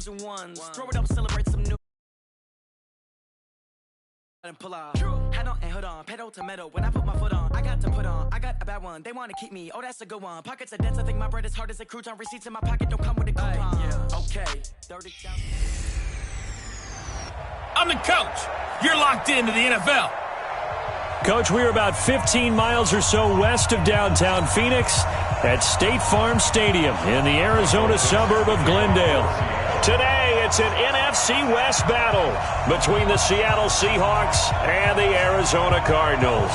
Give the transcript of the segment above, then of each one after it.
drums and ones. Throw it up, celebrate some new. And pull off. Head on and hood on, pedal to metal. When I put my foot on, I got to put on. I got a bad one, they wanna keep me. Oh, that's a good one. Pockets are dense, I think my bread is hard as a crouton. Receipts in my pocket don't come with a coupon. Yeah, okay. 30,000. I'm the coach. You're locked into the NFL. Coach, we're about 15 miles or so west of downtown Phoenix at State Farm Stadium in the Arizona suburb of Glendale. Today, it's an NFC West battle between the Seattle Seahawks and the Arizona Cardinals.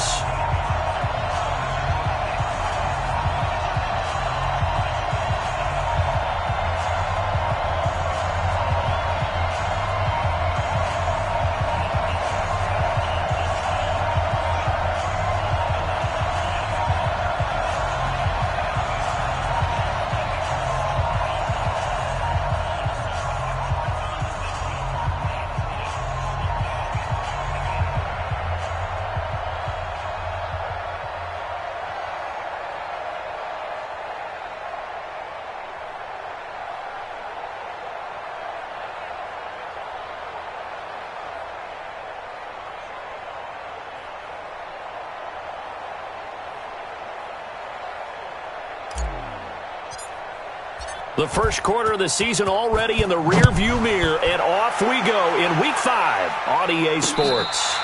The first quarter of the season already in the rearview mirror, and off we go in Week 5 on EA Sports.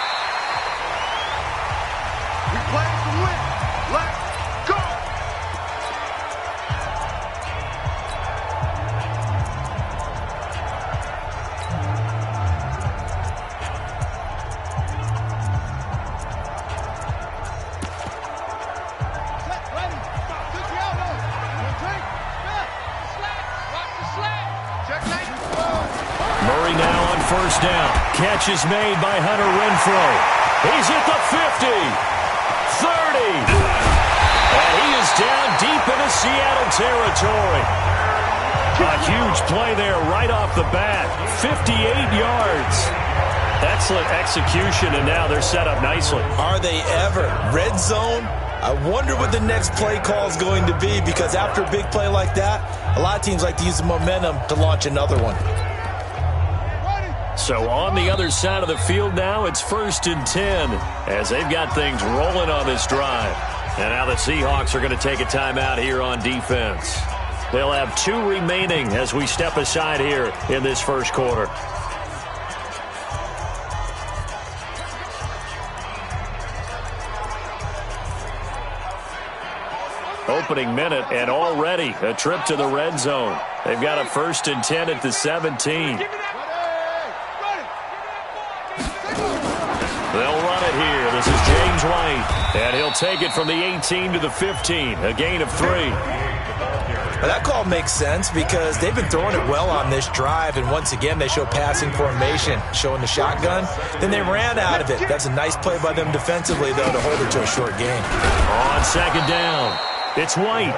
We play to win. Let's go! Murray now on first down. Catch is made by Hunter Renfrow. He's at the 50, 30, and he is down deep into Seattle territory. A huge play there right off the bat. 58 yards. Excellent execution, and now they're set up nicely. Are they ever? Red zone? I wonder what the next play call is going to be, because after a big play like that, a lot of teams like to use the momentum to launch another one. So on the other side of the field now, it's 1st and 10 as they've got things rolling on this drive. And now the Seahawks are going to take a timeout here on defense. They'll have 2 remaining as we step aside here in this first quarter. Opening minute, and already a trip to the red zone. They've got a 1st and 10 at the 17. They'll run it here. This is James White, and he'll take it from the 18 to the 15, a gain of 3. Well, that call makes sense because they've been throwing it well on this drive, and once again they show passing formation, showing the shotgun. Then they ran out of it. That's a nice play by them defensively, though, to hold it to a short gain. On second down, it's White,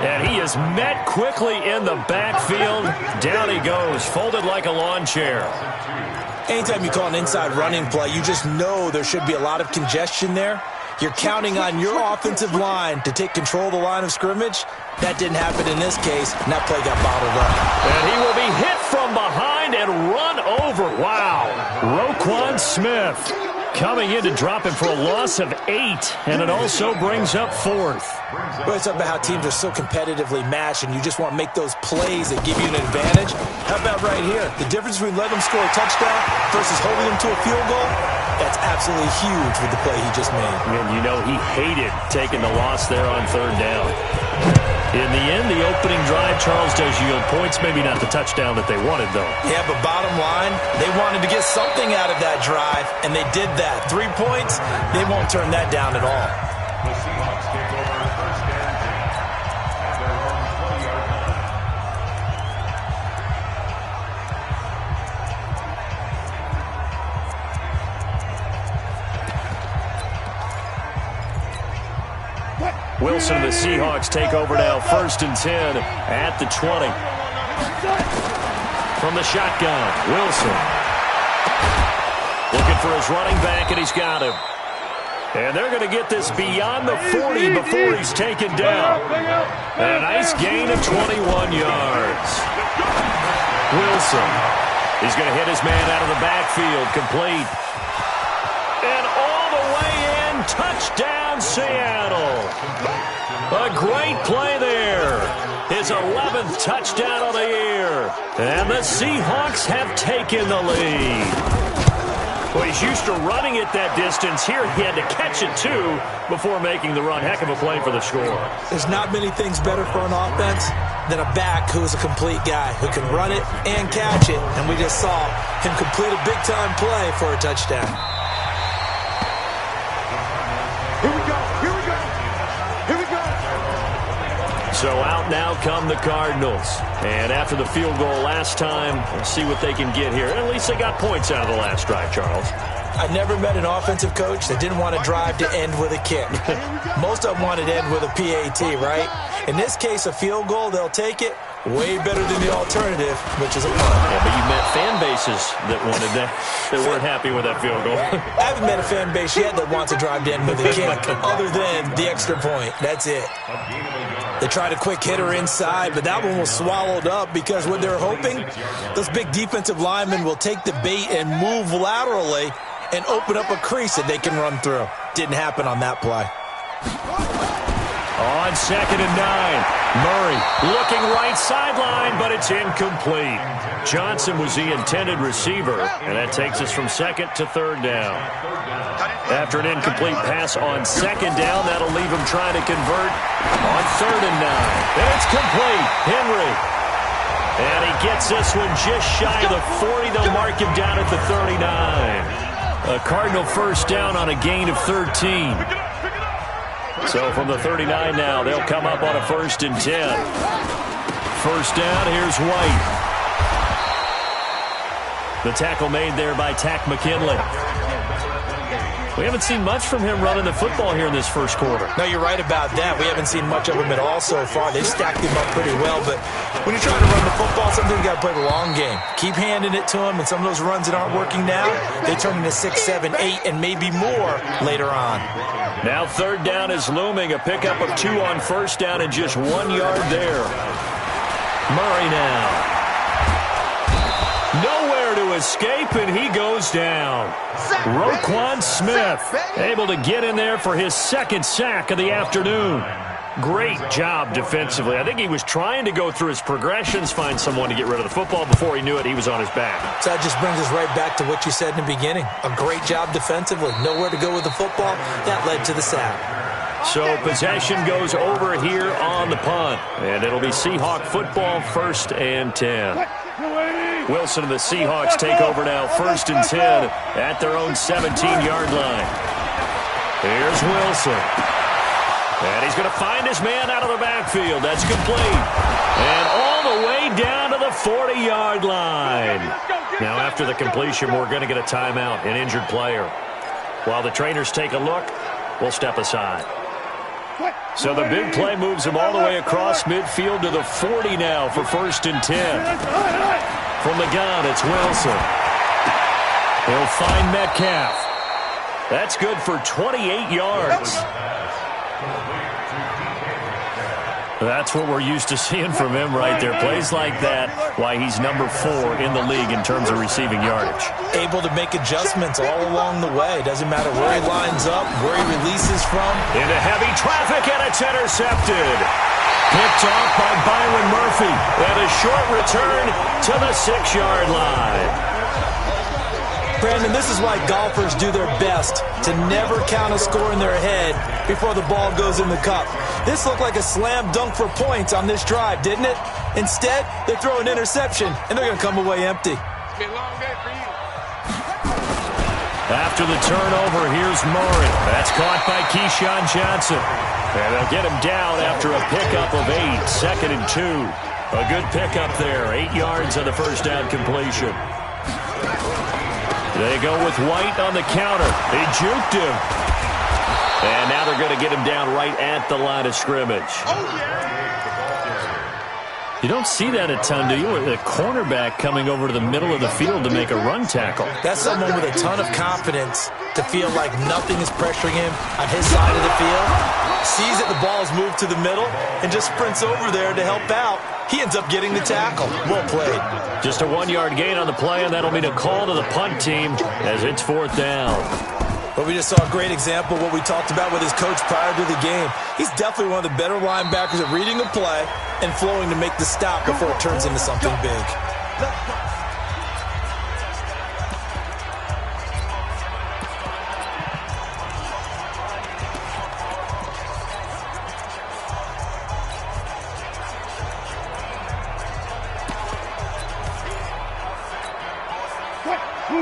and he is met quickly in the backfield. Down he goes, folded like a lawn chair. Anytime you call an inside running play, you just know there should be a lot of congestion there. You're counting on your offensive line to take control of the line of scrimmage. That didn't happen in this case, and that play got bottled up. And he will be hit from behind and run over. Wow. Roquan Smith coming in to drop him for a loss of 8, and it also brings up 4th. Well, it's about how teams are so competitively matched, and you just want to make those plays that give you an advantage. How about right here? The difference between letting them score a touchdown versus holding them to a field goal, that's absolutely huge with the play he just made. And you know he hated taking the loss there on 3rd down. In the end, the opening drive, Charles, does yield points. Maybe not the touchdown that they wanted, though. Yeah, but bottom line, they wanted to get something out of that drive, and they did that. 3 points, they won't turn that down at all. The Seahawks take over on 1st and 10 at their own 20-yard line. Wilson and the Seahawks take over now, 1st and 10 at the 20. From the shotgun, Wilson. Looking for his running back, and he's got him. And they're going to get this beyond the 40 before he's taken down. And a nice gain of 21 yards. Wilson. He's going to hit his man out of the backfield. Complete. And all the way in. Touchdown, Seattle. A great play there. His 11th touchdown of the year. And the Seahawks have taken the lead. Well, he's used to running it that distance. Here he had to catch it, too, before making the run. Heck of a play for the score. There's not many things better for an offense than a back who is a complete guy, who can run it and catch it. And we just saw him complete a big-time play for a touchdown. Here we go. Here we go. Here we go. So out now come the Cardinals. And after the field goal last time, we'll see what they can get here. At least they got points out of the last drive, Charles. I never met an offensive coach that didn't want to drive to end with a kick. Most of them wanted to end with a PAT, right? In this case, a field goal, they'll take it. Way better than the alternative, which is a punt. Yeah, but you met fan bases that wanted that weren't happy with that field goal. I haven't met a fan base yet that wants to drive to end with a kick, other than the extra point. That's it. They tried a quick hitter inside, but that one was swallowed up because what they're hoping, those big defensive linemen will take the bait and move laterally and open up a crease that they can run through. Didn't happen on that play. On 2nd and 9, Murray looking right sideline, but it's incomplete. Johnson was the intended receiver, and that takes us from 2nd to 3rd down. After an incomplete pass on 2nd down, that'll leave him trying to convert on 3rd and 9. And it's complete. Henry. And he gets this one just shy of the 40. They'll mark him down at the 39. A Cardinal first down on a gain of 13. So from the 39 now, they'll come up on a 1st and 10. First down, here's White. The tackle made there by Tack McKinley. We haven't seen much from him running the football here in this first quarter. No, you're right about that. We haven't seen much of him at all so far. They've stacked him up pretty well, but when you're trying to run the football, sometimes you got to play the long game. Keep handing it to him, and some of those runs that aren't working now, they turn into 6, 7, 8, and maybe more later on. Now 3rd down is looming. A pickup of 2 on 1st down and just 1 yard there. Murray now. Nowhere to escape, and he goes down. Roquan Smith able to get in there for his 2nd sack of the afternoon. Great job defensively. I think he was trying to go through his progressions, find someone to get rid of the football. Before he knew it, he was on his back. So that just brings us right back to what you said in the beginning. A great job defensively. Nowhere to go with the football. That led to the sack. So possession goes over here on the punt. And it'll be Seahawk football, 1st and 10. Wilson and the Seahawks take over now, 1st and 10 at their own 17-yard line. Here's Wilson. And he's going to find his man out of the backfield. That's complete. And all the way down to the 40-yard line. Now after the completion, we're going to get a timeout, an injured player. While the trainers take a look, we'll step aside. So the big play moves him all the way across midfield to the 40 now for 1st and 10. From the gun, it's Wilson. He'll find Metcalf. That's good for 28 yards. That's what we're used to seeing from him right there. Plays like that, why he's number 4 in the league in terms of receiving yardage. Able to make adjustments all along the way. Doesn't matter where he lines up, where he releases from. Into heavy traffic, and it's intercepted. Picked off by Byron Murphy. And a short return to the 6-yard line. Brandon, this is why golfers do their best to never count a score in their head before the ball goes in the cup. This looked like a slam dunk for points on this drive, didn't it? Instead, they throw an interception, and they're going to come away empty. It's been a long day for you. After the turnover, here's Murray. That's caught by Keyshawn Johnson. And they'll get him down after a pickup of 8, 2nd and 2. A good pickup there, 8 yards on the first down completion. They go with White on the counter. He juked him. And now they're going to get him down right at the line of scrimmage. You don't see that a ton, do you? With a cornerback coming over to the middle of the field to make a run tackle. That's someone with a ton of confidence to feel like nothing is pressuring him on his side of the field. Sees that the ball is moved to the middle and just sprints over there to help out He ends up getting the tackle. Well played. Just a 1-yard gain on the play, and that'll mean a call to the punt team as it's 4th down. Well, we just saw a great example of what we talked about with his coach prior to the game. He's definitely one of the better linebackers at reading a play and flowing to make the stop before it turns into something big.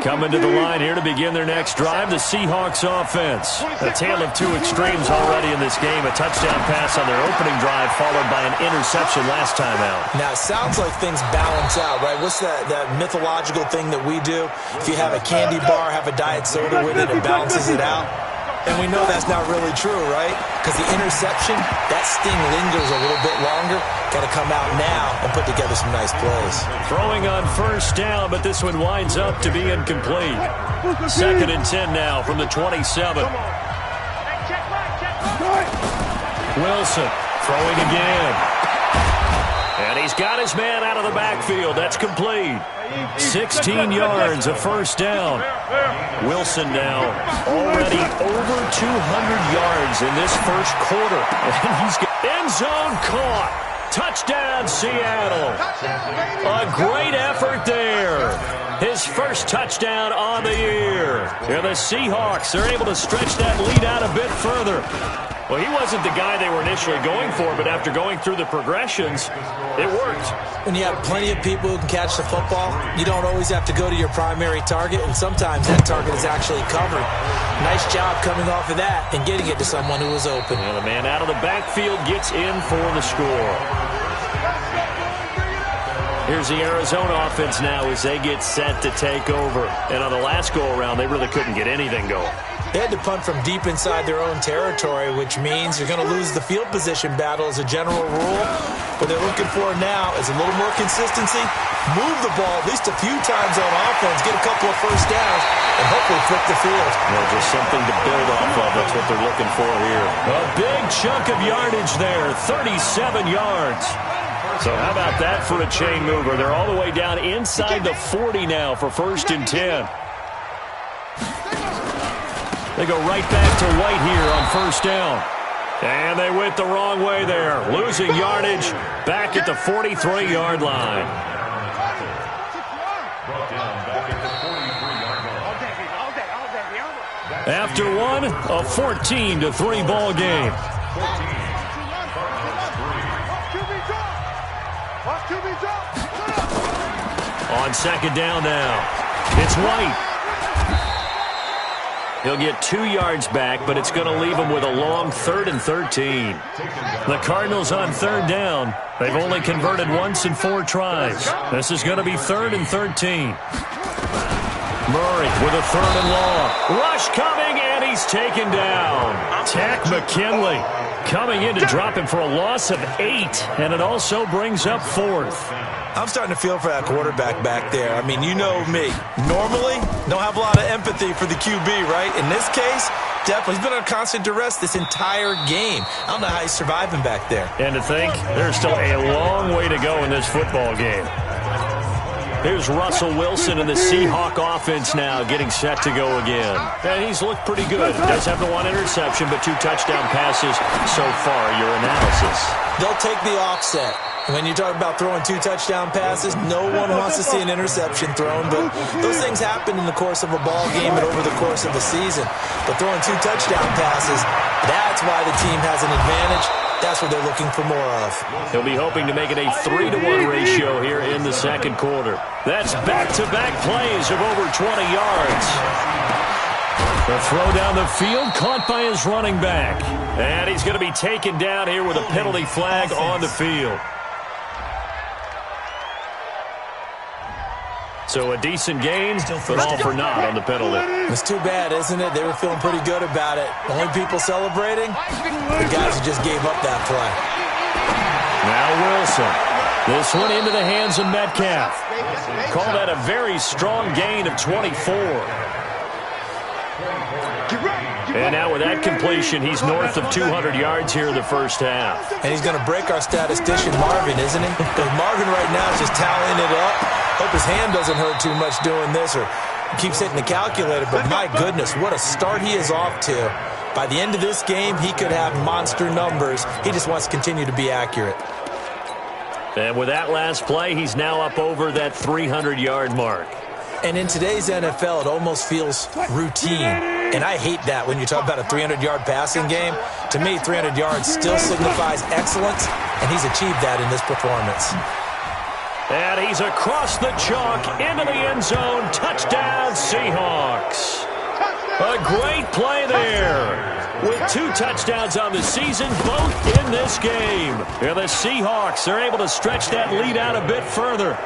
Coming to the line here to begin their next drive, the Seahawks offense. A tale of two extremes already in this game. A touchdown pass on their opening drive followed by an interception last time out. Now, it sounds like things balance out, right? What's that mythological thing that we do? If you have a candy bar, have a diet soda with it, it balances it out. And we know that's not really true, right? Because the interception, that sting lingers a little bit longer. Got to come out now and put together some nice plays. Throwing on 1st down, but this one winds up to be incomplete. 2nd and 10 now from the 27. Wilson throwing again. And he's got his man out of the backfield. That's complete. 16 yards, a 1st down. Wilson now already over 200 yards in this first quarter. And he's got end zone caught. Touchdown, Seattle. A great effort there. His first touchdown on the year. And the Seahawks are able to stretch that lead out a bit further. Well, he wasn't the guy they were initially going for, but after going through the progressions, it worked. When you have plenty of people who can catch the football, you don't always have to go to your primary target, and sometimes that target is actually covered. Nice job coming off of that and getting it to someone who was open. And the man out of the backfield gets in for the score. Here's the Arizona offense now as they get set to take over. And on the last go-around, they really couldn't get anything going. They had to punt from deep inside their own territory, which means you're going to lose the field position battle as a general rule. What they're looking for now is a little more consistency, move the ball at least a few times on offense, get a couple of 1st downs, and hopefully flip the field. Well, just something to build off of. That's what they're looking for here. A big chunk of yardage there, 37 yards. So how about that for a chain mover? They're all the way down inside the 40 now for 1st and 10. They go right back to White here on 1st down. And they went the wrong way there. Losing yardage back at the 43-yard line. After one, a 14-3 ball game. On 2nd down now, it's White. He'll get 2 yards back, but it's going to leave him with a long 3rd and 13. The Cardinals on 3rd down. They've only converted once in 4 tries. This is going to be 3rd and 13. Murray with a 3rd and long. Rush coming, and he's taken down. Tack McKinley coming in to drop him for a loss of 8, and it also brings up 4th. I'm starting to feel for that quarterback back there. I mean, you know me. Normally, don't have a lot of empathy for the QB, right? In this case, definitely. He's been under constant duress this entire game. I don't know how he's surviving back there. And to think, there's still a long way to go in this football game. Here's Russell Wilson and the Seahawk offense now getting set to go again. And he's looked pretty good. Does have the 1 interception, but 2 touchdown passes so far. Your analysis. They'll take the offset. When you talk about throwing 2 touchdown passes, no one wants to see an interception thrown, but those things happen in the course of a ball game and over the course of a season. But throwing 2 touchdown passes, that's why the team has an advantage. That's what they're looking for more of. He'll be hoping to make it a 3-to-1 ratio here in the 2nd quarter. That's back-to-back plays of over 20 yards. The throw down the field, caught by his running back. And he's going to be taken down here with a penalty flag on the field. So a decent gain, but all for naught on the penalty. It's too bad, isn't it? They were feeling pretty good about it. Only people celebrating, the guys who just gave up that play. Now Wilson. This one into the hands of Metcalf. Call that a very strong gain of 24. And now with that completion, he's north of 200 yards here in the first half. And he's going to break our statistician, Marvin, isn't he? Because Marvin right now is just tallying it up. Hope his hand doesn't hurt too much doing this or keeps hitting the calculator. But my goodness, what a start he is off to. By the end of this game, he could have monster numbers. He just wants to continue to be accurate. And with that last play, he's now up over that 300-yard mark. And in today's NFL, it almost feels routine. And I hate that when you talk about a 300-yard passing game. To me, 300 yards still signifies excellence, and he's achieved that in this performance. And he's across the chalk into the end zone. Touchdown, Seahawks. A great play there. With 2 touchdowns on the season, both in this game. And the Seahawks are able to stretch that lead out a bit further.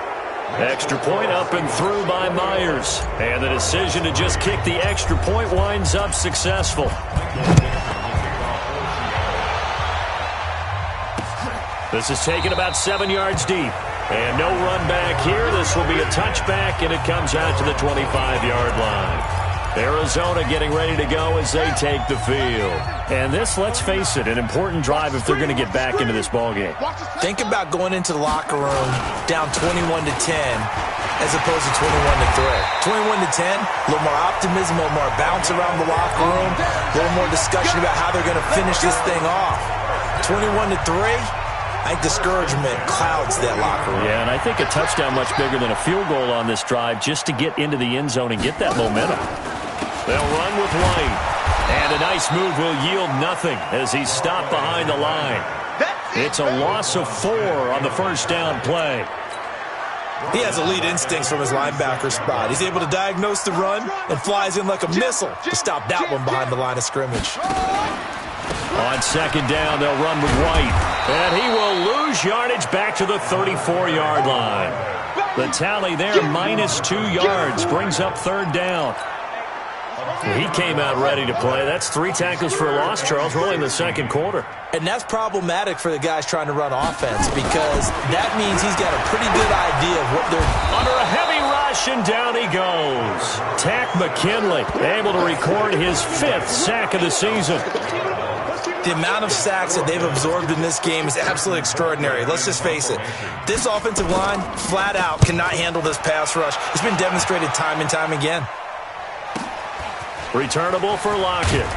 Extra point up and through by Myers. And the decision to just kick the extra point winds up successful. This is taken about 7 yards deep. And no run back here. This will be a touchback, and it comes out to the 25-yard line. Arizona getting ready to go as they take the field. And this, let's face it, an important drive if they're going to get back into this ballgame. Think about going into the locker room down 21-10 as opposed to 21-3. 21-10, a little more optimism, a little more bounce around the locker room, a little more discussion about how they're going to finish this thing off. 21-3, I think discouragement clouds that locker room. Yeah, and I think a touchdown much bigger than a field goal on this drive just to get into the end zone and get that momentum. They'll run with White. And a nice move will yield nothing as he's stopped behind the line. It's a loss of 4 on the first down play. He has elite instincts from his linebacker spot. He's able to diagnose the run and flies in like a missile to stop that one behind the line of scrimmage. On second down, they'll run with White. And he will lose yardage back to the 34-yard line. The tally there, -2 yards, brings up third down. He came out ready to play. That's 3 tackles for a loss, Charles. We're only in the second quarter. And that's problematic for the guys trying to run offense because that means he's got a pretty good idea of what they're... Under a heavy rush, and down he goes. Tack McKinley able to record his 5th sack of the season. The amount of sacks that they've absorbed in this game is absolutely extraordinary. Let's just face it. This offensive line, flat out, cannot handle this pass rush. It's been demonstrated time and time again. Returnable for Lockett.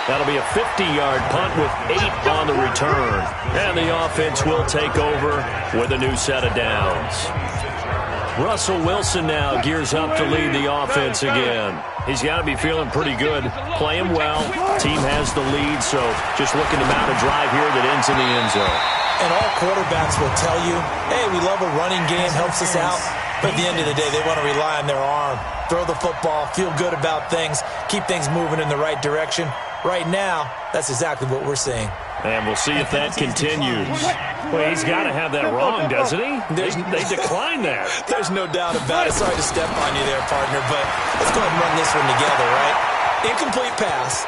That'll be a 50-yard punt with 8 on the return. And the offense will take over with a new set of downs. Russell Wilson now gears up to lead the offense again. He's got to be feeling pretty good, playing well. Team has the lead, so just looking to mount a drive here that ends in the end zone. And all quarterbacks will tell you, hey, we love a running game, helps us out. But at the end of the day, they want to rely on their arm. Throw the football, feel good about things, keep things moving in the right direction. Right now, that's exactly what we're seeing. And we'll see if that continues. Well, he's got to have that wrong, doesn't he? They declined that. There's no doubt about it. Sorry to step on you there, partner, but let's go ahead and run this one together, right? Incomplete pass,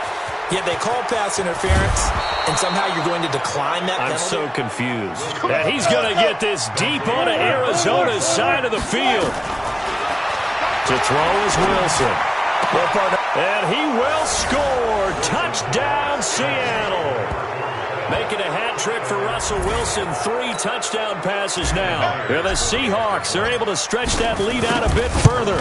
yet they call pass interference, and somehow you're going to decline that penalty? I'm so confused. And he's going to get this deep onto Arizona's side of the field. To throw is Wilson. Well, partner. And he will score. Touchdown, Seattle. Making a hat trick for Russell Wilson. 3 touchdown passes now. And the Seahawks are able to stretch that lead out a bit further.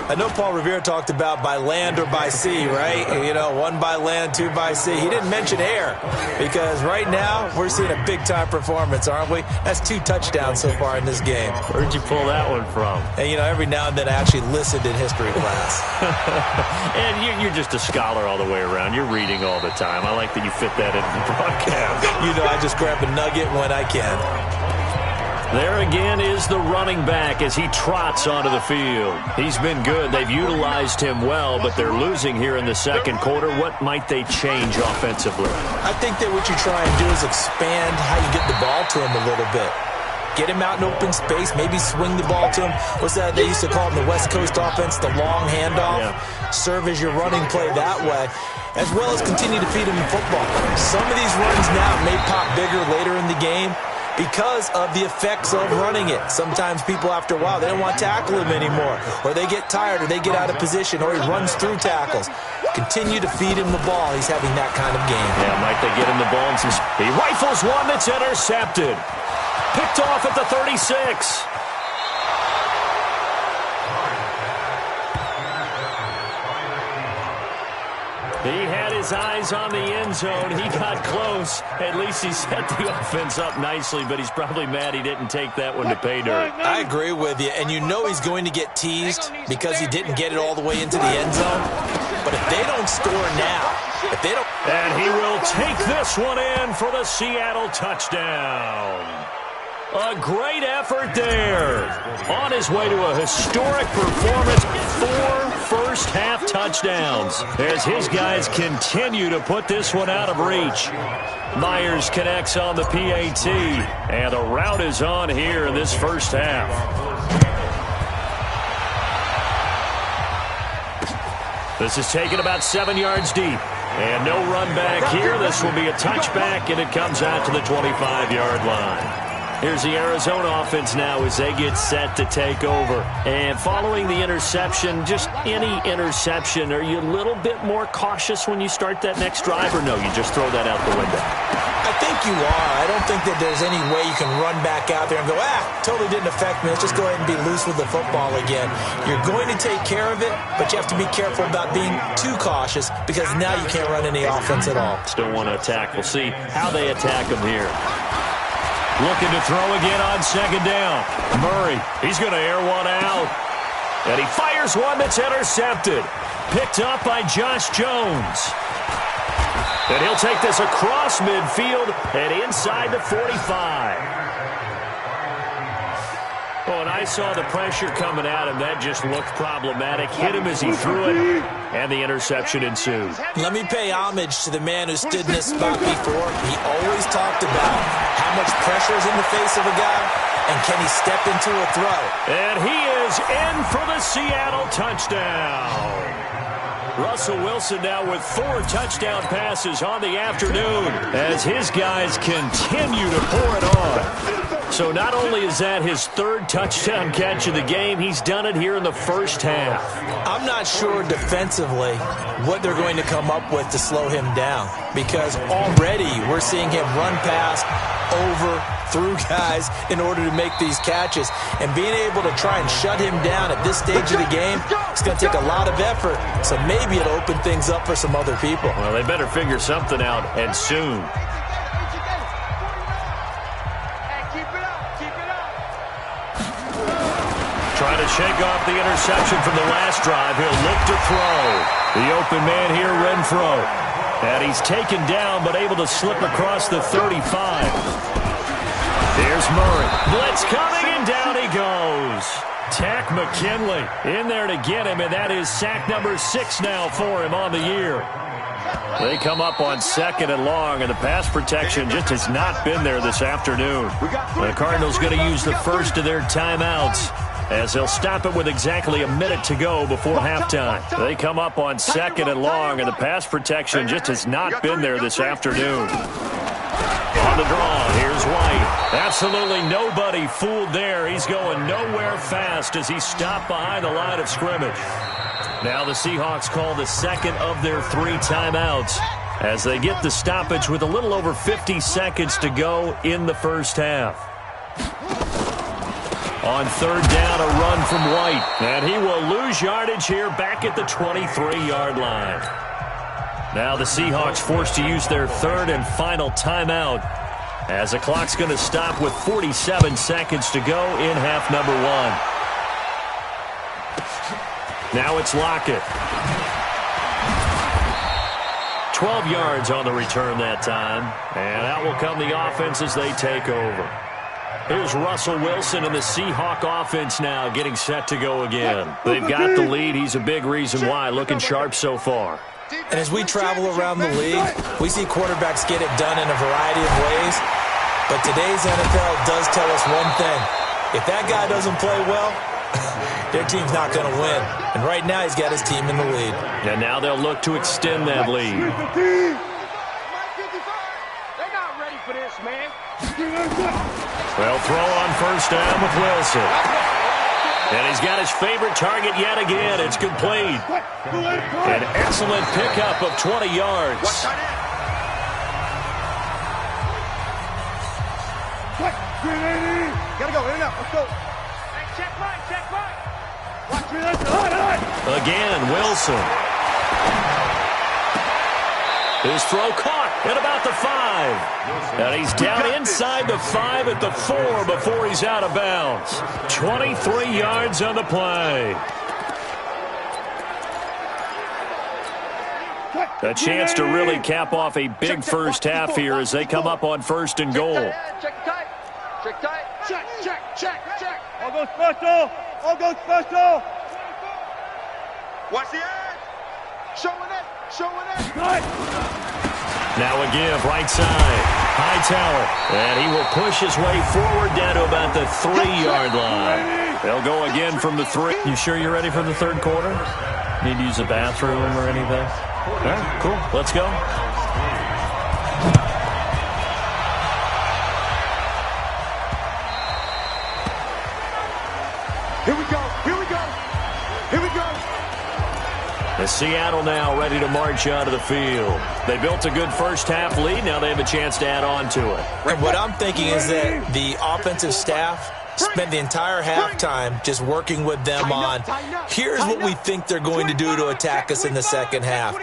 I know Paul Revere talked about by land or by sea, right? You know, 1 by land, 2 by sea. He didn't mention air because right now we're seeing a big-time performance, aren't we? That's 2 touchdowns so far in this game. Where'd you pull that one from? And, you know, every now and then I actually listened in history class. And you're just a scholar all the way around. You're reading all the time. I like that you fit that into the broadcast. You know, I just grab a nugget when I can. There again is the running back as he trots onto the field. He's been good. They've utilized him well, but they're losing here in the second quarter. What might they change offensively? I think that what you try and do is expand how you get the ball to him a little bit. Get him out in open space, maybe swing the ball to him. What's that they used to call it in the West Coast offense, the long handoff? Yeah. Serve as your running play that way, as well as continue to feed him the football. Some of these runs now may pop bigger later in the game, because of the effects of running it. Sometimes people, after a while, they don't want to tackle him anymore, or they get tired, or they get out of position, or he runs through tackles. Continue to feed him the ball. He's having that kind of game. Yeah, might they get him the ball and he rifles one that's intercepted. Picked off at the 36. He had his eyes on the end zone. He got close. At least he set the offense up nicely, but he's probably mad he didn't take that one to pay dirt. I agree with you, and you know he's going to get teased because he didn't get it all the way into the end zone. But if they don't score now, if they don't... And he will take this one in for the Seattle touchdown. A great effort there. On his way to a historic performance, 4 first-half touchdowns as his guys continue to put this one out of reach. Myers connects on the PAT, and the route is on here in this first half. This is taken about 7 yards deep. And no run back here. This will be a touchback, and it comes out to the 25-yard line. Here's the Arizona offense now as they get set to take over. And following the interception, just any interception, are you a little bit more cautious when you start that next drive, or no, you just throw that out the window? I think you are. I don't think that there's any way you can run back out there and go, totally didn't affect me. Let's just go ahead and be loose with the football again. You're going to take care of it, but you have to be careful about being too cautious because now you can't run any offense at all. Still want to attack. We'll see how they attack him here. Looking to throw again on second down. Murray, he's going to air one out. And he fires one that's intercepted. Picked up by Josh Jones. And he'll take this across midfield and inside the 45. Oh, and I saw the pressure coming at him. That just looked problematic. Hit him as he threw it, and the interception ensued. Let me pay homage to the man who stood in this spot before. He always talked about how much pressure is in the face of a guy, and can he step into a throw. And he is in for the Seattle touchdown. Russell Wilson now with 4 touchdown passes on the afternoon as his guys continue to pour it on. So not only is that his 3rd touchdown catch of the game, he's done it here in the first half. I'm not sure defensively what they're going to come up with to slow him down because already we're seeing him run past, over, through guys in order to make these catches. And being able to try and shut him down at this stage of the game, it's going to take a lot of effort. So maybe it'll open things up for some other people. Well, they better figure something out, and soon. Trying to shake off the interception from the last drive. He'll look to throw. The open man here, Renfro. And he's taken down, but able to slip across the 35. Here's Murray. Blitz coming, and down he goes. Tack McKinley in there to get him, and that is sack number 6 now for him on the year. They come up on 2nd and long, and the pass protection just has not been there this afternoon. The Cardinals going to use the first of their timeouts as they'll stop it with exactly a minute to go before halftime. They come up on 2nd and long, and the pass protection just has not been there this afternoon. On the draw, here's White. Absolutely nobody fooled there. He's going nowhere fast as he stopped behind the line of scrimmage. Now the Seahawks call the 2nd of their 3 timeouts as they get the stoppage with a little over 50 seconds to go in the first half. On 3rd down, a run from White. And he will lose yardage here back at the 23-yard line. Now the Seahawks forced to use their 3rd and final timeout as the clock's going to stop with 47 seconds to go in half number 1. Now it's Lockett. 12 yards on the return that time. And out will come the offense as they take over. Here's Russell Wilson and the Seahawk offense now getting set to go again. They've got the lead. He's a big reason why. Looking sharp so far. And as we travel around the league, we see quarterbacks get it done in a variety of ways. But today's NFL does tell us one thing. If that guy doesn't play well, their team's not going to win. And right now he's got his team in the lead. And now they'll look to extend that lead. They're not ready for this, man. They'll throw on first down with Wilson. And he's got his favorite target yet again. It's complete. An excellent pickup of 20 yards. Gotta go, in and out, let's go. Check right. Watch me, let's Again, Wilson. His throw caught at about the 5. And he's down inside the 5 at the 4 before he's out of bounds. 23 yards on the play. A chance to really cap off a big first half here as they come up on first and goal. Check tight. Check. All goes special. Watch the edge. Showing it. Now a give, right side. Hightower. And he will push his way forward down to about the 3-yard line. They'll go again from the 3. You sure you're ready for the third quarter? Need to use a bathroom or anything? All right, cool. Let's go. Here we go. As Seattle now ready to march onto the field. They built a good first half lead. Now they have a chance to add on to it. And what I'm thinking is that the offensive staff spent the entire halftime just working with them on, here's what we think they're going to do to attack us in the second half.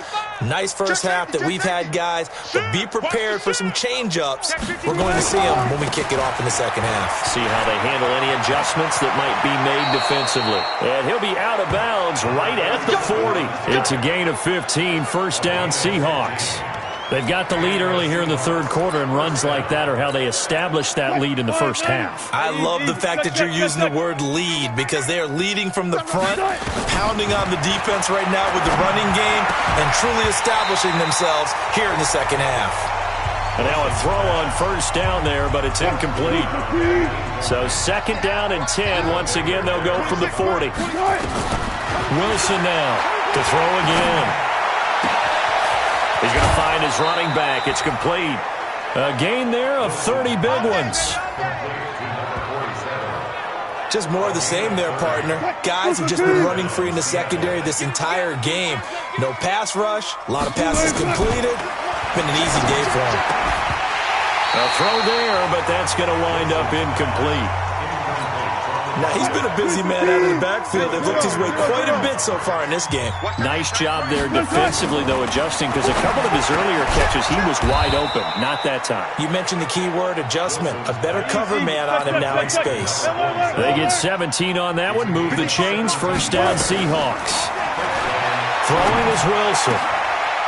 Nice first half that we've had, guys, but be prepared for some change-ups. We're going to see them when we kick it off in the second half. See how they handle any adjustments that might be made defensively. And he'll be out of bounds right at the 40. It's a gain of 15, first down Seahawks. They've got the lead early here in the third quarter, and runs like that are how they establish that lead in the first half. I love the fact that you're using the word lead because they are leading from the front, pounding on the defense right now with the running game, and truly establishing themselves here in the second half. And now a throw on first down there, but it's incomplete. So second down and 10. Once again, they'll go from the 40. Wilson now to throw again. He's going to find his running back. It's complete. A gain there of 30 big ones. Just more of the same there, partner. Guys have just been running free in the secondary this entire game. No pass rush, a lot of passes completed. Been an easy day for him. A throw there, but that's going to wind up incomplete. Now, he's been a busy man out of the backfield. They've looked his way quite a bit so far in this game. Nice job there defensively, though, adjusting, because a couple of his earlier catches, he was wide open. Not that time. You mentioned the key word, adjustment. A better cover man on him now in space. They get 17 on that one. Move the chains. First down, Seahawks. Throwing is Wilson.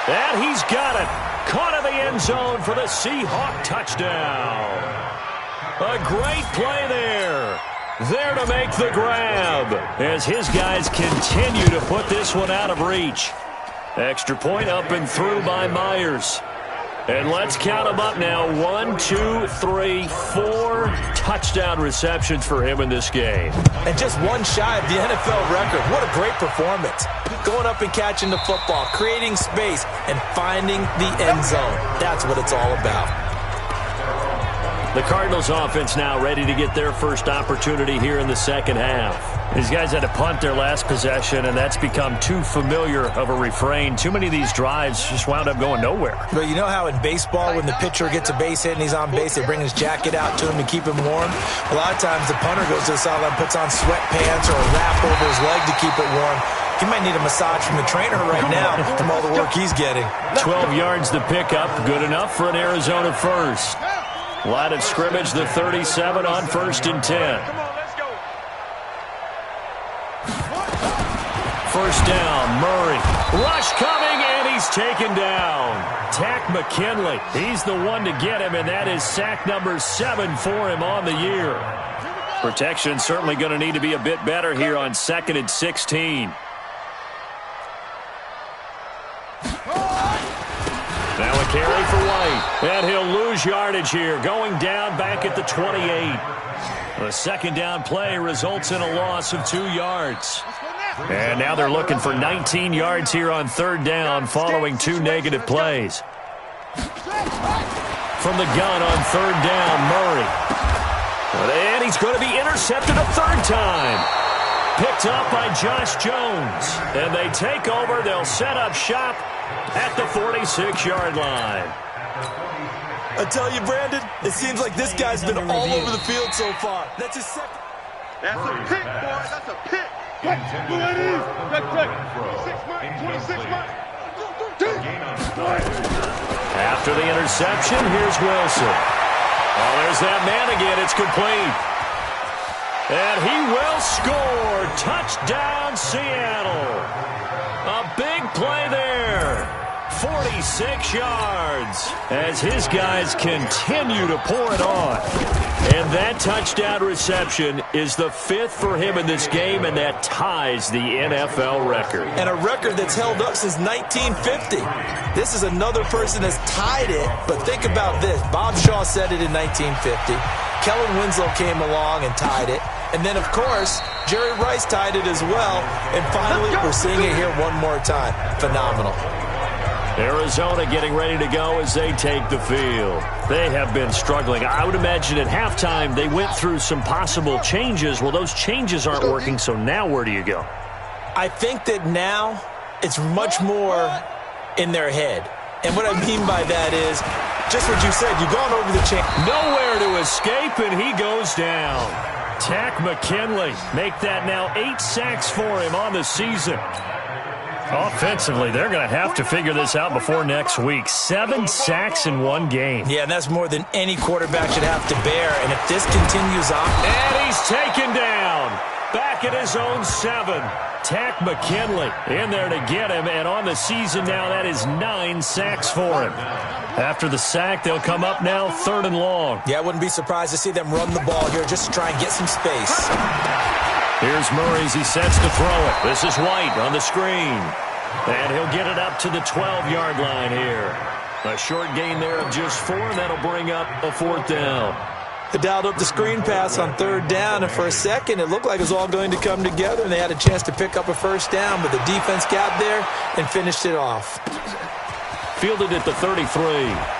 And he's got it. Caught in the end zone for the Seahawk touchdown. A great play there. There to make the grab as his guys continue to put this one out of reach. Extra point up and through by Myers. And let's count them up now. 1, 2, 3, 4 touchdown receptions for him in this game. And just one shy of the NFL record. What a great performance. Going up and catching the football, creating space, and finding the end zone. That's what it's all about. The Cardinals offense now ready to get their first opportunity here in the second half. These guys had to punt their last possession, and that's become too familiar of a refrain. Too many of these drives just wound up going nowhere. But you know how in baseball, when the pitcher gets a base hit and he's on base, they bring his jacket out to him to keep him warm? A lot of times the punter goes to the sideline, puts on sweatpants or a wrap over his leg to keep it warm. He might need a massage from the trainer right now from all the work he's getting. 12 yards to pick up. Good enough for an Arizona first. Line of scrimmage, the 37 on first and 10. First down, Murray. Rush coming, and he's taken down. Tack McKinley. He's the one to get him, and that is sack number 7 for him on the year. Protection certainly going to need to be a bit better here on 2nd and 16. Now a carry for White. And he'll lose yardage here. Going down back at the 28. The second down play results in a loss of 2 yards. And now they're looking for 19 yards here on third down following 2 negative plays. from the gun on third down, Murray. And he's going to be intercepted a third time. Picked up by Josh Jones. And they take over. They'll set up shop at the 46-yard line. I tell you, Brandon, it seems like this guy's been all over the field so far. That's his second. That's a pick, boys. That's a pick. What? Who that is? That's 26 months. After the interception, here's Wilson. Oh, there's that man again. It's complete. And he will score. Touchdown, Seattle. A big play there. 46 yards as his guys continue to pour it on. And that touchdown reception is the 5th for him in this game, and that ties the NFL record. And a record that's held up since 1950. This is another person that's tied it, but think about this. Bob Shaw said it in 1950. Kellen Winslow came along and tied it. And then, of course, Jerry Rice tied it as well. And finally, we're seeing it here one more time. Phenomenal. Arizona getting ready to go as they take the field. They have been struggling. I would imagine at halftime they went through some possible changes. Well, those changes aren't working, so now where do you go? I think that now it's much more in their head. And what I mean by that is just what you said. You've gone over the chain. Nowhere to escape, and he goes down. Tack McKinley make that now 8 sacks for him on the season. Offensively, they're going to have to figure this out before next week. 7 sacks in one game. Yeah, and that's more than any quarterback should have to bear. And if this continues on... And he's taken down. Back at his own 7. Tack McKinley in there to get him. And on the season now, that is 9 sacks for him. After the sack, they'll come up now 3rd and long. Yeah, I wouldn't be surprised to see them run the ball here just to try and get some space. Here's Murray as he sets to throw it. This is White on the screen. And he'll get it up to the 12-yard line here. A short gain there of just 4, and that'll bring up a 4th down. They dialed up the screen pass on 3rd down, and for a second it looked like it was all going to come together, and they had a chance to pick up a 1st down, but the defense got there and finished it off. Fielded at the 33.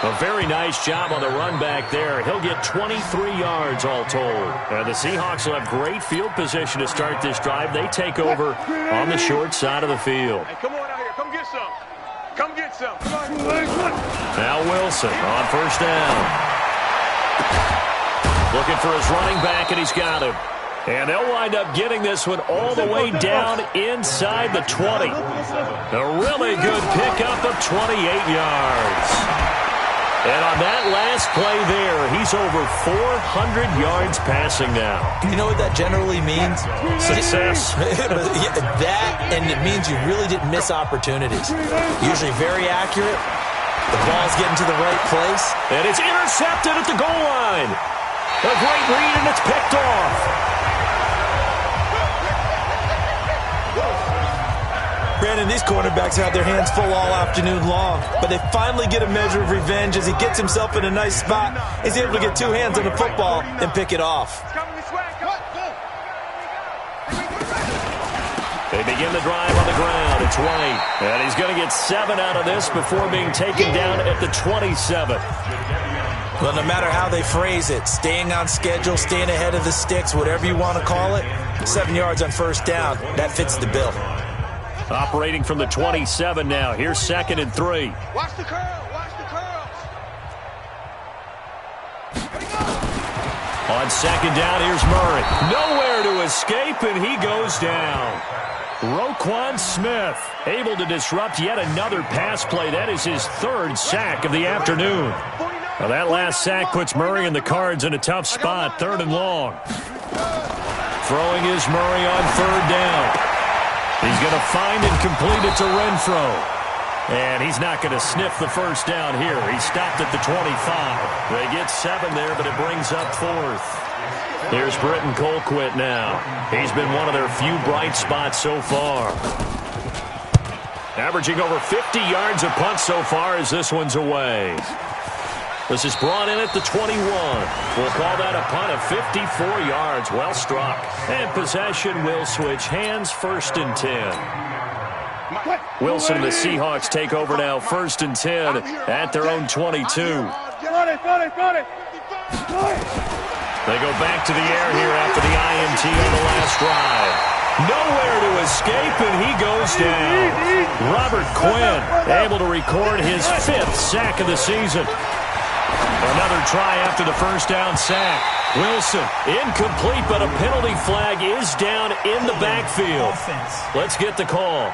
A very nice job on the run back there. He'll get 23 yards all told. And the Seahawks will have great field position to start this drive. They take over on the short side of the field. Hey, come on out here. Come get some. Come get some. Now Wilson on 1st down. Looking for his running back, and he's got him. And they'll wind up getting this one all the way down inside the 20. A really good pickup of 28 yards. And on that last play there, he's over 400 yards passing now. You know what that generally means? Success. That, and it means you really didn't miss opportunities. Usually very accurate. The ball's getting to the right place. And it's intercepted at the goal line. A great read, and it's picked off. Brandon, these cornerbacks have their hands full all afternoon long, but they finally get a measure of revenge as he gets himself in a nice spot. He's able to get 2 hands on the football and pick it off. They begin the drive on the ground. It's White, and he's going to get 7 out of this before being taken down at the 27. Well, no matter how they phrase it, staying on schedule, staying ahead of the sticks, whatever you want to call it, 7 yards on 1st down, that fits the bill. Operating from the 27 now. Here's 2nd and 3. Watch the curl. Watch the curls. On 2nd down, here's Murray. Nowhere to escape, and he goes down. Roquan Smith able to disrupt yet another pass play. That is his 3rd sack of the afternoon. Now that last sack puts Murray and the Cards in a tough spot. 3rd and long. Throwing is Murray on 3rd down. He's going to find and complete it to Renfro. And he's not going to sniff the 1st down here. He stopped at the 25. They get 7 there, but it brings up 4th. Here's Britton Colquitt now. He's been one of their few bright spots so far. Averaging over 50 yards a punt so far as this one's away. This is brought in at the 21. We'll call that a punt of 54 yards. Well struck. And possession will switch hands, 1st and 10. Wilson and the Seahawks take over now, 1st and 10 at their own 22. They go back to the air here after the INT on the last drive. Nowhere to escape, and he goes down. Robert Quinn able to record his 5th sack of the season. Another try after the first down sack. Wilson, incomplete, but a penalty flag is down in the backfield. Let's get the call.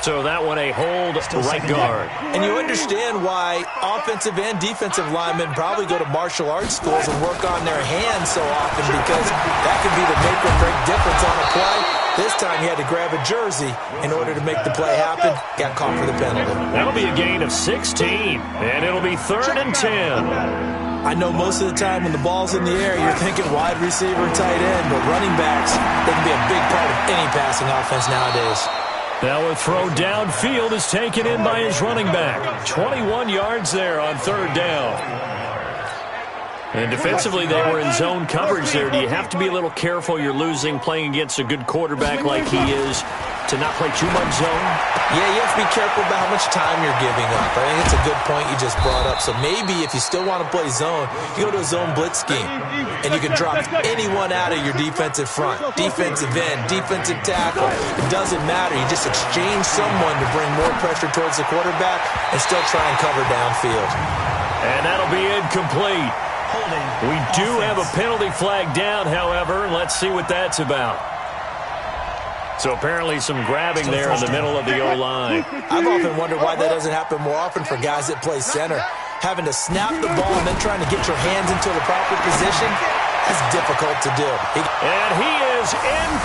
So that one a hold right guard. And you understand why offensive and defensive linemen probably go to martial arts schools and work on their hands so often, because that can be the make or break difference on a play. This time he had to grab a jersey in order to make the play happen. Got caught for the penalty. That'll be a gain of 16, and it'll be 3rd and 10. I know most of the time when the ball's in the air, you're thinking wide receiver, tight end, but running backs, they can be a big part of any passing offense nowadays. Now a throw downfield is taken in by his running back. 21 yards there on 3rd down. And defensively, they were in zone coverage there. Do you have to be a little careful? You're losing playing against a good quarterback like he is to not play too much zone? Yeah, you have to be careful about how much time you're giving up. I think it's a good point you just brought up. So maybe if you still want to play zone, you go to a zone blitz scheme, and you can drop anyone out of your defensive front, defensive end, defensive tackle. It doesn't matter. You just exchange someone to bring more pressure towards the quarterback and still try and cover downfield. And that'll be incomplete. We do have a penalty flag down, however, and let's see what that's about. So apparently some grabbing there in the middle of the O-line. I've often wondered why that doesn't happen more often for guys that play center. Having to snap the ball and then trying to get your hands into the proper position, that's difficult to do. And he is in for